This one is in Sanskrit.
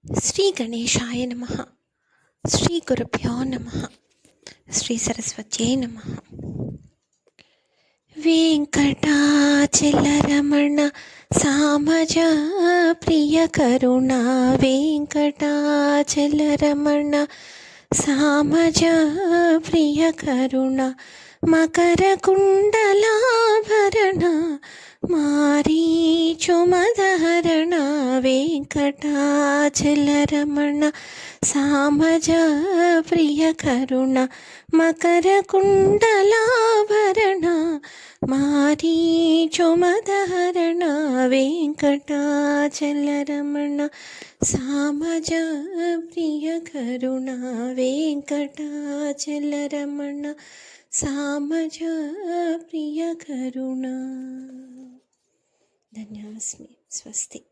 श्री गणेशाय नमः। श्री गुरुभ्यो नमः। श्री सरस्वत्यै नमः। वेंकटाचलरमण सामज प्रिय करुणा वेंकटाचलरमण सामज प्रिय करुणा मकर कुंडलाभरण मारीचुमदहरण वेंकटाचलरमण सामज प्रिय करुणा मकर कुंडलाभरण मारीचुमदहरण वेंकटाचलरमण सामज प्रिय करुणा वेंकटाचलरमण सामज प्रिय करुणा। धन्योऽस्मि। स्वस्ति।